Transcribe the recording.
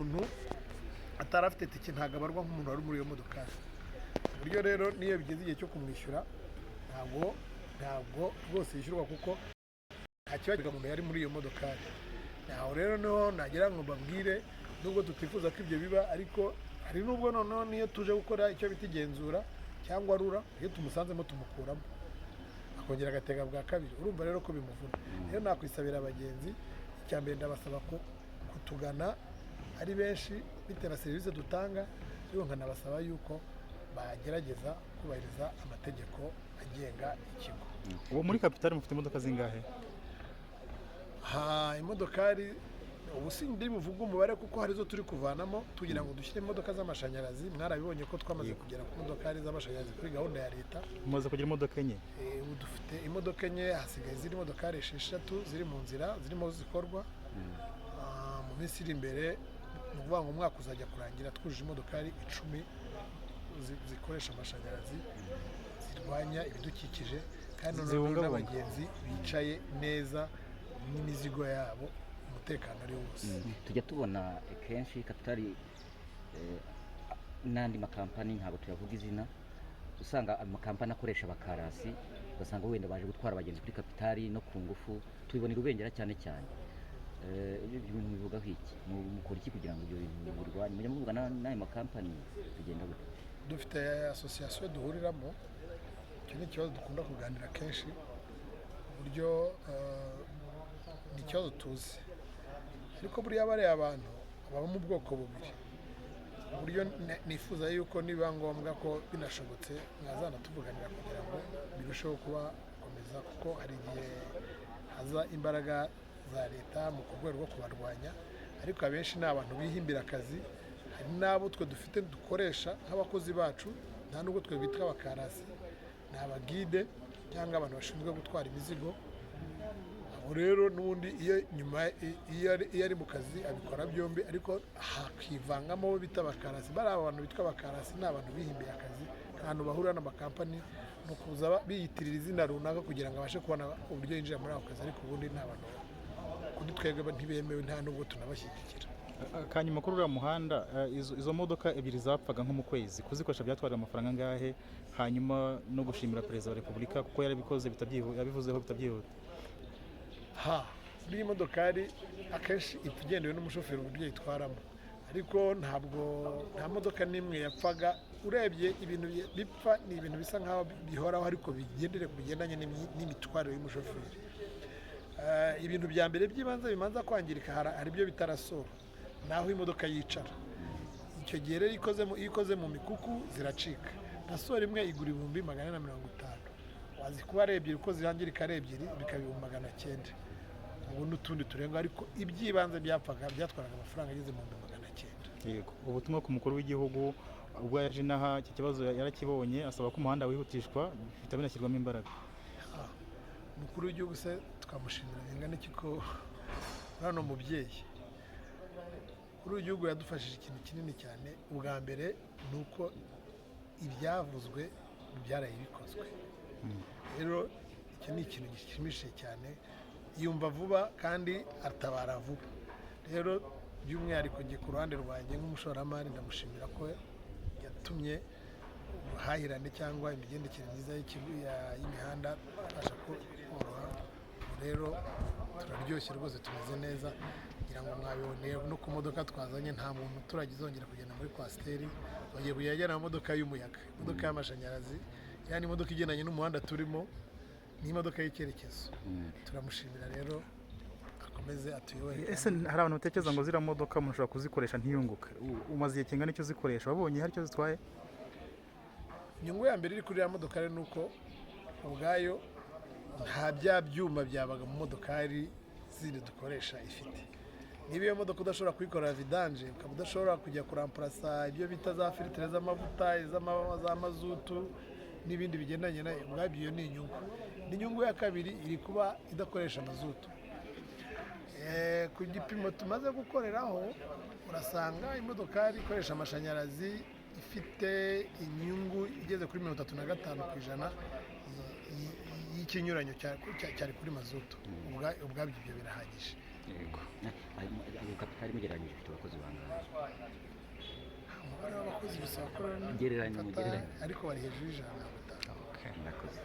umuntu atarafite tike ntabwo abarwa nk'umuntu wari muri iyo modokari. Uburyo rero niyo bigeze igihe cyo kumwishyura ntabwo rwose yishyurwa kuko nta kibazo umuntu yari muri iyo modokari. Naho rero niho nagira ngo mbabwire nubwo tutifuza ko ibyo biba, ariko hari nubwo noneho niyo tuje gukora icyo bita igenzura cyangwa rura, iyo tumusanzemo tumukuramo akongera agatega bwa kabiri. Urumva rero ko bimuvuna. Rero nakwisabira abagenzi, icya mbere ndabasaba ko kutugana ari benshi bitewe na serivisi dutanga, ariko nkanabasaba yuko bagerageza kubahiriza amategeko agenga ikigo. Ubu muri Kapitali mufite imodoka zingahe? Imodokari ubu sindi buvuga umubare kuko hari zo turi kuvanamo tugira ngo dushyire imodoka z'amashanyarazi. Mwarabibonye ko twamaze kugera ku modokari z'amashanyarazi kuri gahunda ya leta. Mumaze kugira imodoka enye? Ubu dufite imodoka enye, hasigaye ziri modokari 6 ziri mu nzira zirimo zikorwa. Mu minsi iri imbere ni ukuvuga ngo umwaka uzajya kurangira twujuje imodokari 10 zikoresha amashanyarazi zirwanya ibidukikije kandi n'abagenzi bicaye neza n'imizigo yabo umutekano ari wose. Tujya tubona kenshi Kapitali n'andi makampani, ntabwo tuyavuga izina, usanga amakampani akoresha abakarasi, ugasanga wenda baje gutwara abagenzi kuri Kapitali no ku ngufu. Tubibonera ubengera cyane cyane. Ibyo bintu bivugaho iki? Mukora iki kugira ngo ibyo bintu birwanye? Mujya muvuga n'ayo makampani bigenda gute? Dufite association duhuriramo, icyo ni ikibazo dukunda kuganira kenshi, uburyo ni ikibazo tuzi, ariko buriya bariya abantu baba mu bwoko bubiri. Uburyo nifuza yuko niba ngombwa ko binashobotse mwazana tuvuganira kugira ngo birusheho kuba gukomeza, kuko hari igihe haza imbaraga za leta mu rwego rwo kubarwanya, ariko abenshi ni abantu bihimbira akazi. Hari n'abo twe dufite dukoresha nk'abakozi bacu, nta nubwo twe bitwa abakarasi, ni abagide cyangwa abantu bashinzwe gutwara imizigo. Abo rero n'ubundi iyo ari mu kazi abikora byombi, ariko hakivangamo abo bita abakarasi. Bari abantu bitwa abakarasi ni abantu bihimbiye akazi, ahantu bahurira n'amakampani no kuza biyitirira izina runaka kugira ngo abashe kubona uburyo yinjira muri ako kazi, ariko ubundi ni abantu kuri twebwe ntibemewe, nta nubwo tunabashyigikira. Kanyuma kuri uriya muhanda, izo modoka ebyiri zapfaga nko mu kwezi, kuzikoresha byatwara amafaranga angahe? Hanyuma no gushimira Perezida wa Repubulika kuko yarabikoze yabivuzeho bitabyihuta. Iyi modokari akenshi ipfa igendewe n'umushoferi uburyo yitwaramo, ariko nta modoka n'imwe yapfaga. Urebye ibintu bipfa ni ibintu bisa nkaho bihoraho, ariko bigendanye n'imitwarire y'umushoferi. Ibintu bya mbere by'ibanze bimanza kwangirika hari ibyo bitarasora, naho imodoka yicara. Icyo gihe rero iyo ikoze mu mikuku ziracika. Rasoro imwe igura 450. Wazi kuba ari ebyiri uko zirangirika ari ebyiri bikaba 900. Ubu n'utundi turenga, ariko iby'ibanze byapfaga byatwaraga amafaranga ageze mu 900. Yego. Ubutumwa ku mukuru w'igihugu ubwo yaje inaha iki kibazo yarakibonye, asaba ko umuhanda wihutishwa bitabinashyirwamo imbaraga. Umukuru w'igihugu se twamushimira bingana iki ko hano mubyeyi. Umukuru w'igihugu yadufashije ikintu kinini cyane. Ubwa mbere ni uko ibyavuzwe byaraye bikozwe. Rero iki ni ikintu gishimishije cyane, yumva vuba kandi atabara vuba. Rero by'umwihariko ngiye ku ruhande rwanjye nk'umushoramari ndamushimira ko yatumye ubuhahirane cyangwa imigendekere myiza y'imihanda abasha koroha. Rero turaryoshye rwose, tumeze neza, kugira ngo mwabiboneye no ku modoka twazanye. Nta muntu turagizongera kugenda muri kwasiteri, bagiye kuyagera mu modoka y'umuyaga, imodoka y'amashanyarazi, yani imodoka igendanye n'umuhanda turimo, ni imodoka y'icyerekezo. Turamushimira rero, akomeze atuyobore. Ese hari abantu batekereza ngo ziriya modoka umuntu ashobora kuzikoresha ntiyunguke? Umaze igihe kingana icyo zikoresha, wabonye hari icyo zitwaye? Inyungu ya mbere iri kuri iriya modokari ni uko ubwayo nta bya byuma byabaga mu modokari zindi dukoresha ifite. Niba iyo modoka udashobora kuyikorera vidanje, ukaba udashobora kujya kurampurasa ibyo bita za filtre z'amavuta, za mazutu n'ibindi bigendanye nayo, ubwabyo iyo ni inyungu. N'inyungu ya kabiri iri kuba idakoresha mazutu. Ku gipimo tumaze gukoreraho urasanga imodokari ikoresha amashanyarazi ifite inyungu igeze kuri 35% y'ikinyuranyo cyari kuri mazutu. Ubwabyo ibyo birahagije. yego. ayo kapitali mugereranyije ifite abakozi bangahe? umubare w'abakozi bisaba ko Gereranya, bafata, ariko bari hejuru y'ijana na mirongo itanu. Okay. Murakoze.